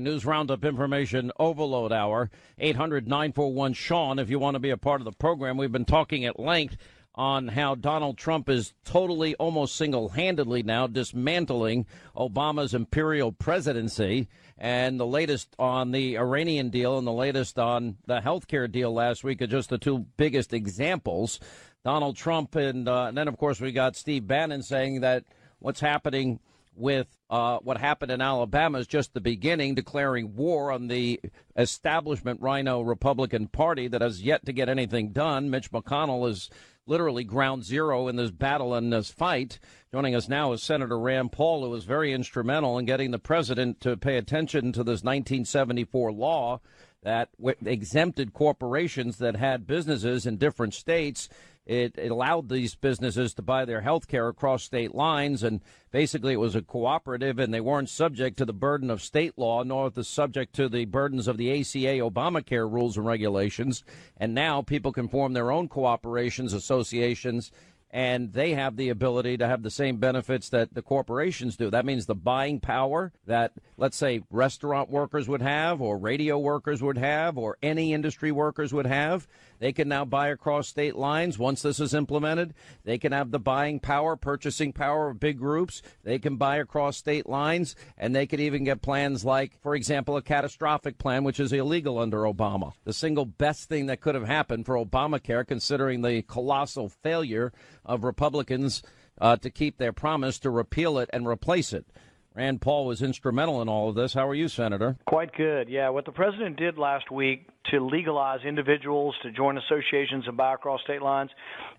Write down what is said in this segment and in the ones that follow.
News Roundup Information Overload Hour, 800-941-SEAN if you want to be a part of the program. We've been talking at length on how Donald Trump is totally, almost single-handedly now dismantling Obama's imperial presidency, and the latest on the Iranian deal and the latest on the health care deal last week are just the two biggest examples. Donald Trump and then, of course, we got Steve Bannon saying that what's happening with what happened in Alabama is just the beginning, declaring war on the establishment Rhino Republican Party that has yet to get anything done. Mitch McConnell is literally ground zero in this battle and this fight. Joining us now is Senator Rand Paul, who was very instrumental in getting the president to pay attention to this 1974 law that exempted corporations that had businesses in different states. It allowed these businesses to buy their health care across state lines, and basically it was a cooperative, and they weren't subject to the burden of state law, nor the subject to the burdens of the ACA Obamacare rules and regulations. And now people can form their own cooperations, associations, and they have the ability to have the same benefits that the corporations do. That means the buying power that, let's say, restaurant workers would have, or radio workers would have, or any industry workers would have. They can now buy across state lines once this is implemented. They can have the buying power, purchasing power of big groups. They can buy across state lines, and they could even get plans like, for example, a catastrophic plan, which is illegal under Obama. The single best thing that could have happened for Obamacare, considering the colossal failure of Republicans to keep their promise to repeal it and replace it. Rand Paul was instrumental in all of this. How are you, Senator? Quite good. Yeah, what the president did last week to legalize individuals to join associations and buy across state lines,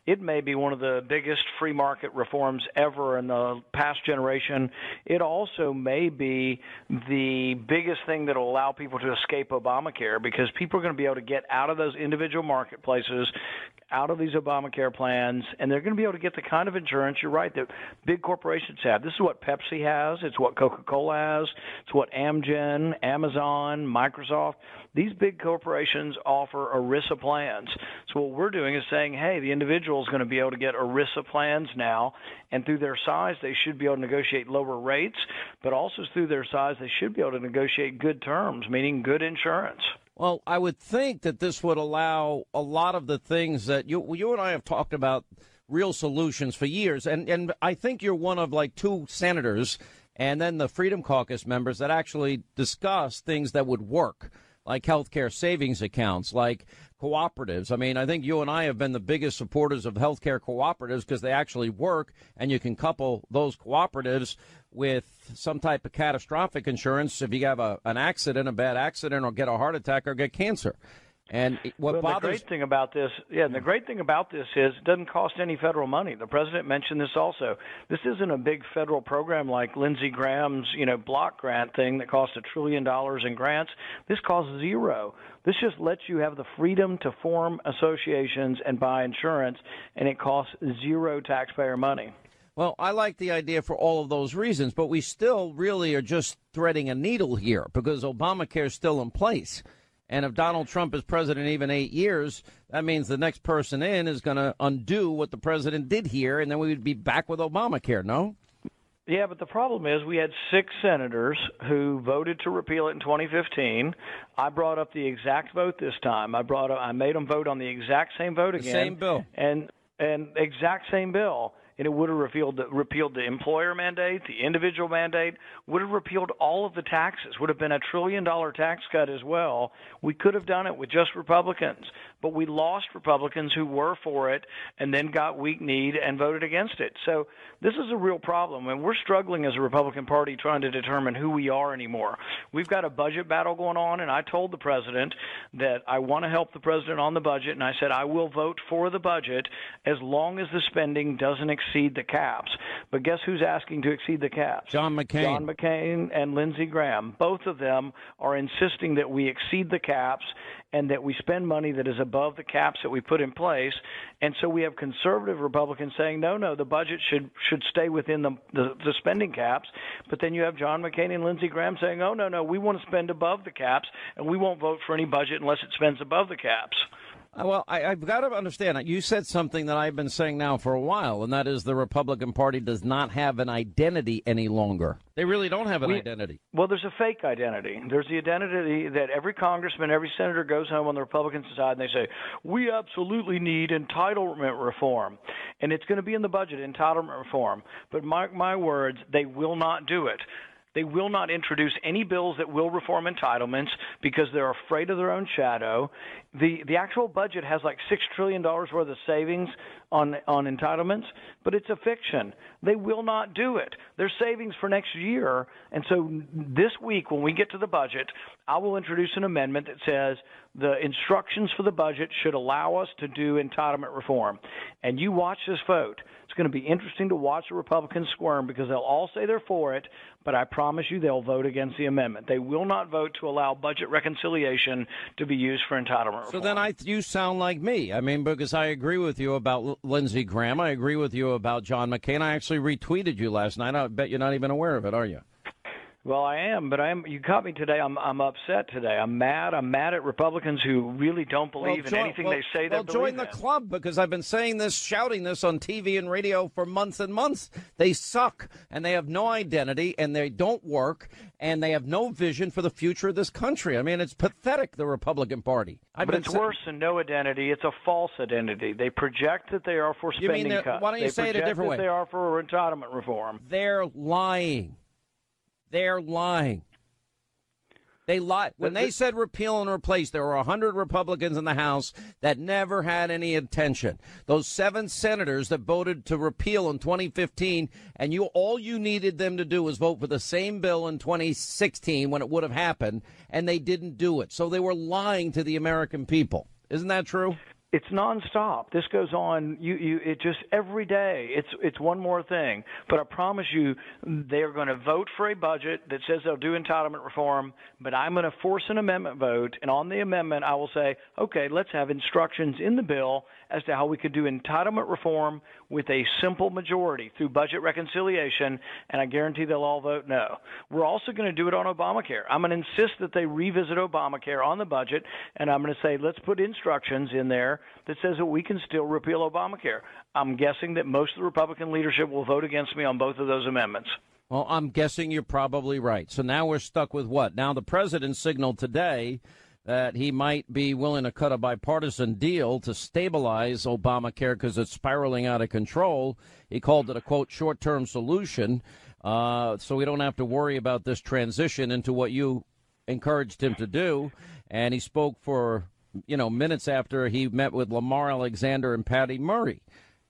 it may be one of the biggest free market reforms ever in the past generation. It also may be the biggest thing that will allow people to escape Obamacare, because people are going to be able to get out of those individual marketplaces, out of these Obamacare plans, and they're going to be able to get the kind of insurance, you're right, that big corporations have. This is what Pepsi has. It's what Coca-Cola has. It's what Amgen, Amazon, Microsoft, these big corporations offer ERISA plans. So what we're doing is saying, hey, the individual is going to be able to get ERISA plans now, and through their size, they should be able to negotiate lower rates, but also through their size, they should be able to negotiate good terms, meaning good insurance. Well, I would think that this would allow a lot of the things that you and I have talked about, real solutions for years. And I think you're one of like two senators and then the Freedom Caucus members that actually discuss things that would work, like healthcare savings accounts, like cooperatives. I mean, I think you and I have been the biggest supporters of healthcare cooperatives because they actually work, and you can couple those cooperatives with some type of catastrophic insurance if you have an accident, a bad accident, or get a heart attack or get cancer. And the great thing about this, the great thing about this is it doesn't cost any federal money. The president mentioned this also. This isn't a big federal program like Lindsey Graham's, block grant thing that costs $1 trillion in grants. This costs zero. This just lets you have the freedom to form associations and buy insurance, and it costs zero taxpayer money. Well, I like the idea for all of those reasons, but we still really are just threading a needle here because Obamacare is still in place. And if Donald Trump is president even 8 years, that means the next person in is going to undo what the president did here, and then we would be back with Obamacare, no? Yeah, but the problem is we had 6 senators who voted to repeal it in 2015. I brought up the exact vote this time. I made them vote on the exact same vote again. The same bill. And exact same bill. And it would have repealed the employer mandate, the individual mandate, would have repealed all of the taxes, would have been $1 trillion tax cut as well. We could have done it with just Republicans, but we lost Republicans who were for it and then got weak-kneed and voted against it. So this is a real problem, and we're struggling as a Republican Party trying to determine who we are anymore. We've got a budget battle going on, and I told the president that I want to help the president on the budget, and I said I will vote for the budget as long as the spending doesn't exceed the caps. But guess who's asking to exceed the caps? John McCain. John McCain and Lindsey Graham. Both of them are insisting that we exceed the caps and that we spend money that is above the caps that we put in place. And so we have conservative Republicans saying, no, the budget should stay within the spending caps. But then you have John McCain and Lindsey Graham saying, no, we want to spend above the caps, and we won't vote for any budget unless it spends above the caps. Well, I've got to understand. You said something that I've been saying now for a while, and that is the Republican Party does not have an identity any longer. They really don't have an identity. Well, there's a fake identity. There's the identity that every congressman, every senator goes home on the Republican side and they say, we absolutely need entitlement reform. And it's going to be in the budget, entitlement reform. But mark my words, they will not do it. They will not introduce any bills that will reform entitlements because they're afraid of their own shadow. The actual budget has like $6 trillion worth of savings on entitlements, but it's a fiction. They will not do it. There's savings for next year. And so this week when we get to the budget, I will introduce an amendment that says the instructions for the budget should allow us to do entitlement reform. And you watch this vote. It's going to be interesting to watch the Republicans squirm because they'll all say they're for it, but I promise you they'll vote against the amendment. They will not vote to allow budget reconciliation to be used for entitlement reform. So then you sound like me. I mean, because I agree with you about Lindsey Graham. I agree with you about John McCain. I actually retweeted you last night. I bet you're not even aware of it, are you? Well, I am, but you caught me today. I'm upset today. I'm mad. I'm mad at Republicans who really don't believe in anything they say they believe in. Join the club, because I've been saying this, shouting this on TV and radio for months and months. They suck, and they have no identity, and they don't work, and they have no vision for the future of this country. I mean, it's pathetic, the Republican Party. But it's worse than no identity. It's a false identity. They project that they are for spending cuts. Why don't you say it a different way? They project that they are for entitlement reform. They're lying. They're lying. They lied. When they said repeal and replace, there were 100 Republicans in the House that never had any intention. Those 7 senators that voted to repeal in 2015, and all you needed them to do was vote for the same bill in 2016 when it would have happened, and they didn't do it. So they were lying to the American people. Isn't that true? It's nonstop. This goes on. It just every day. It's one more thing. But I promise you, they're going to vote for a budget that says they'll do entitlement reform. But I'm going to force an amendment vote, and on the amendment, I will say, okay, let's have instructions in the bill as to how we could do entitlement reform with a simple majority through budget reconciliation. And I guarantee they'll all vote no. We're also going to do it on Obamacare. I'm going to insist that they revisit Obamacare on the budget, and I'm going to say let's put instructions in there that says that we can still repeal Obamacare. I'm guessing that most of the Republican leadership will vote against me on both of those amendments. Well, I'm guessing you're probably right. So now we're stuck with what? Now the president signaled today that he might be willing to cut a bipartisan deal to stabilize Obamacare because it's spiraling out of control. He called it a, quote, short-term solution, so we don't have to worry about this transition into what you encouraged him to do. And he spoke for minutes after he met with Lamar Alexander and Patty Murray.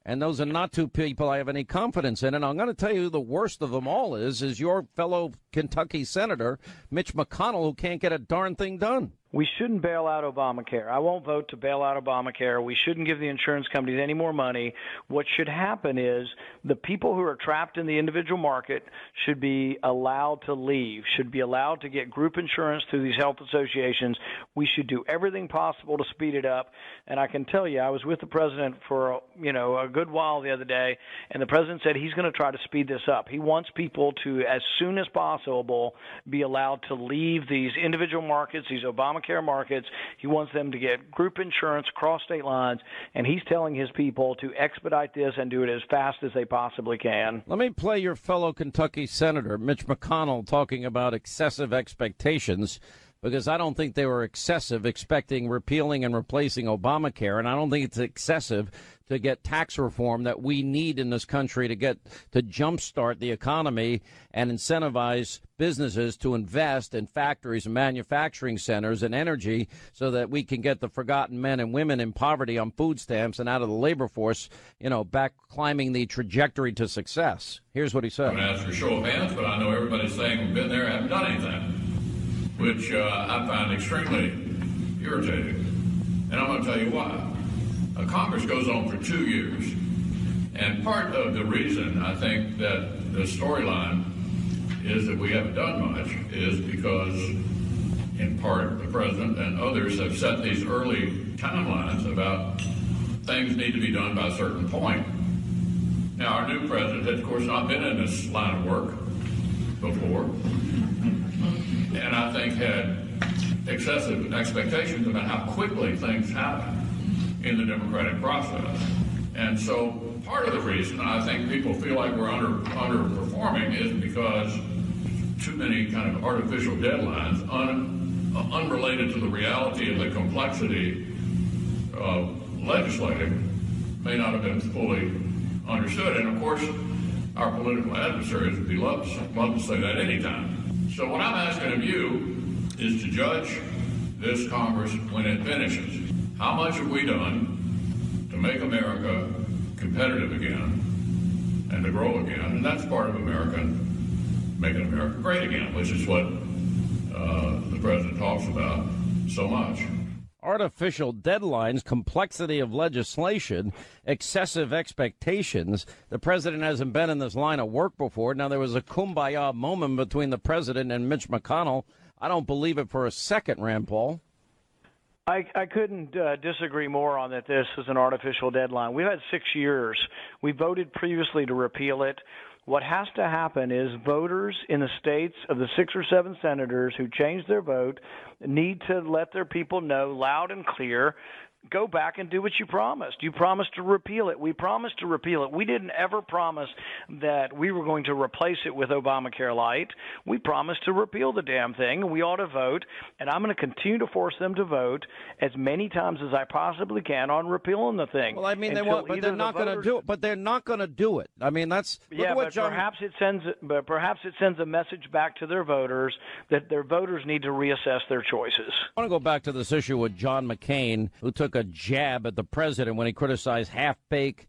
And those are not two people I have any confidence in. And I'm going to tell you who the worst of them all is your fellow Kentucky Senator, Mitch McConnell, who can't get a darn thing done. We shouldn't bail out Obamacare. I won't vote to bail out Obamacare. We shouldn't give the insurance companies any more money. What should happen is the people who are trapped in the individual market should be allowed to leave, should be allowed to get group insurance through these health associations. We should do everything possible to speed it up. And I can tell you, I was with the president for a good while the other day, and the president said he's going to try to speed this up. He wants people to, as soon as possible, be allowed to leave these individual markets, these Obamacare markets. He wants them to get group insurance across state lines, and he's telling his people to expedite this and do it as fast as they possibly can. Let me play your fellow Kentucky Senator, Mitch McConnell, talking about excessive expectations, because I don't think they were excessive expecting repealing and replacing Obamacare, and I don't think it's excessive to get tax reform that we need in this country to jumpstart the economy and incentivize businesses to invest in factories and manufacturing centers and energy so that we can get the forgotten men and women in poverty on food stamps and out of the labor force, back climbing the trajectory to success. Here's what he said. I'm going to ask for a show of hands, but I know everybody's saying we've been there and haven't done anything, which I find extremely irritating. And I'm going to tell you why. Congress goes on for 2 years, and part of the reason I think that the storyline is that we haven't done much is because, in part, the president and others have set these early timelines about things need to be done by a certain point. Now, our new president has, of course, not been in this line of work before, and I think had excessive expectations about how quickly things happen. in the democratic process. And so part of the reason I think people feel like we're underperforming is because too many kind of artificial deadlines unrelated to the reality and the complexity of legislating may not have been fully understood. And of course, our political adversaries would love to say that anytime. So what I'm asking of you is to judge this Congress when it finishes. How much have we done to make America competitive again and to grow again? And that's part of making America great again, which is what the president talks about so much. Artificial deadlines, complexity of legislation, excessive expectations. The president hasn't been in this line of work before. Now, there was a kumbaya moment between the president and Mitch McConnell. I don't believe it for a second, Rand Paul. I couldn't disagree more on that this is an artificial deadline. We've had 6 years. We voted previously to repeal it. What has to happen is voters in the states of the 6 or 7 senators who changed their vote need to let their people know loud and clear, go back and do what you promised. You promised to repeal it. We promised to repeal it. We didn't ever promise that we were going to replace it with Obamacare Light. We promised to repeal the damn thing, and we ought to vote. And I'm going to continue to force them to vote as many times as I possibly can on repealing the thing. Well, I mean, they won't, but they're not going to do it. But they're not going to do it. I mean, that's perhaps it sends a message back to their voters that their voters need to reassess their choices. I want to go back to this issue with John McCain, who took a jab at the president when he criticized half-baked,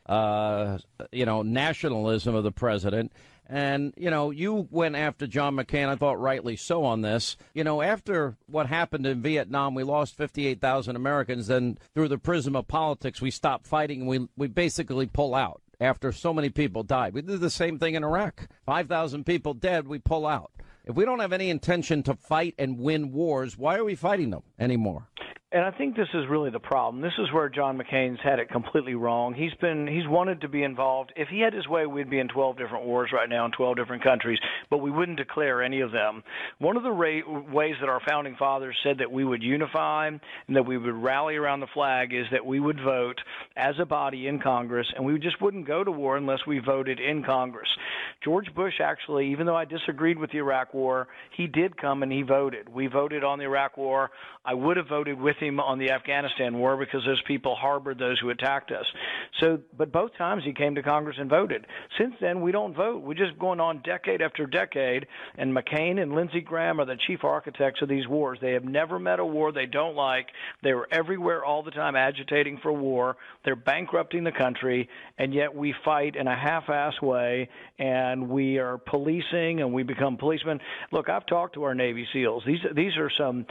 nationalism of the president. And, you went after John McCain, I thought rightly so, on this. After what happened in Vietnam, we lost 58,000 Americans. Then through the prism of politics, we stopped fighting. We basically pull out after so many people died. We did the same thing in Iraq. 5,000 people dead, we pull out. If we don't have any intention to fight and win wars, why are we fighting them anymore? And I think this is really the problem. This is where John McCain's had it completely wrong. He's wanted to be involved. If he had his way, we'd be in 12 different wars right now in 12 different countries, but we wouldn't declare any of them. One of the ways that our founding fathers said that we would unify and that we would rally around the flag is that we would vote as a body in Congress, and we just wouldn't go to war unless we voted in Congress. George Bush actually, even though I disagreed with the Iraq War, he did come and he voted. We voted on the Iraq War. I would have voted with him on the Afghanistan war because those people harbored those who attacked us. But both times he came to Congress and voted. Since then, we don't vote. We're just going on decade after decade, and McCain and Lindsey Graham are the chief architects of these wars. They have never met a war they don't like. They were everywhere all the time agitating for war. They're bankrupting the country, and yet we fight in a half-ass way, and we are policing, and we become policemen. Look, I've talked to our Navy SEALs. These are some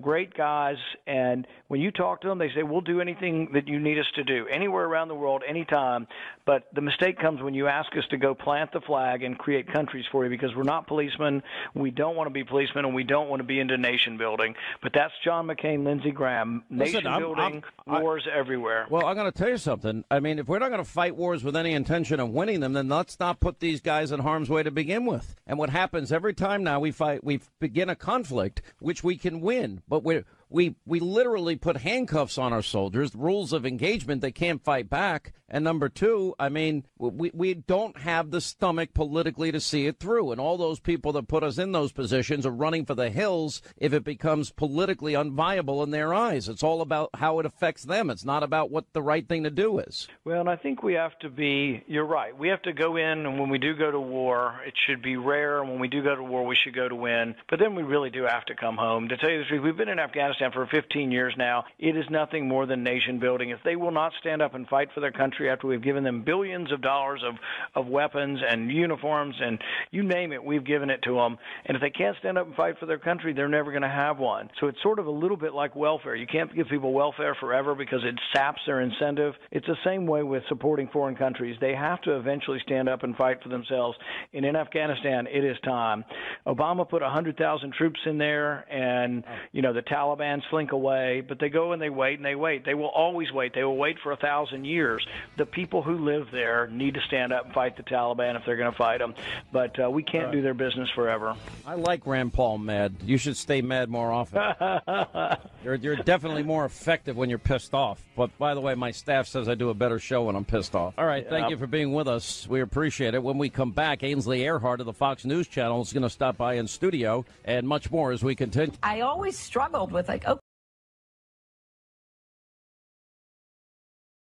great guys, and when you talk to them, they say, we'll do anything that you need us to do, anywhere around the world, anytime. But the mistake comes when you ask us to go plant the flag and create countries for you, because we're not policemen. We don't want to be policemen, and we don't want to be into nation building. But that's John McCain, Lindsey Graham. Nation building, wars everywhere. Well, I'm going to tell you something. I mean, if we're not going to fight wars with any intention of winning them, then let's not put these guys in harm's way to begin with. And what happens every time now we begin a conflict, which we can win, but we literally put handcuffs on our soldiers, rules of engagement, they can't fight back. And number two, I mean, we don't have the stomach politically to see it through. And all those people that put us in those positions are running for the hills if it becomes politically unviable in their eyes. It's all about how it affects them. It's not about what the right thing to do is. Well, and I think we have to be, you're right, we have to go in, and when we do go to war, it should be rare. And when we do go to war, we should go to win. But then we really do have to come home. To tell you the truth, we've been in Afghanistan for 15 years now. It is nothing more than nation building. If they will not stand up and fight for their country after we've given them billions of dollars of weapons and uniforms and you name it, we've given it to them. And if they can't stand up and fight for their country, they're never going to have one. So it's sort of a little bit like welfare. You can't give people welfare forever because it saps their incentive. It's the same way with supporting foreign countries. They have to eventually stand up and fight for themselves. And in Afghanistan, it is time. Obama put 100,000 troops in there, and, the Taliban Taliban slink away, but they go and they wait and they wait. They will always wait. They will wait for 1,000 years. The people who live there need to stand up and fight the Taliban if they're going to fight them. But we can't do their business forever. I like Rand Paul mad. You should stay mad more often. You're definitely more effective when you're pissed off. But, by the way, my staff says I do a better show when I'm pissed off. All right, thank you for being with us. We appreciate it. When we come back, Ainsley Earhardt of the Fox News Channel is going to stop by in studio, and much more as we continue. I always struggled with, like,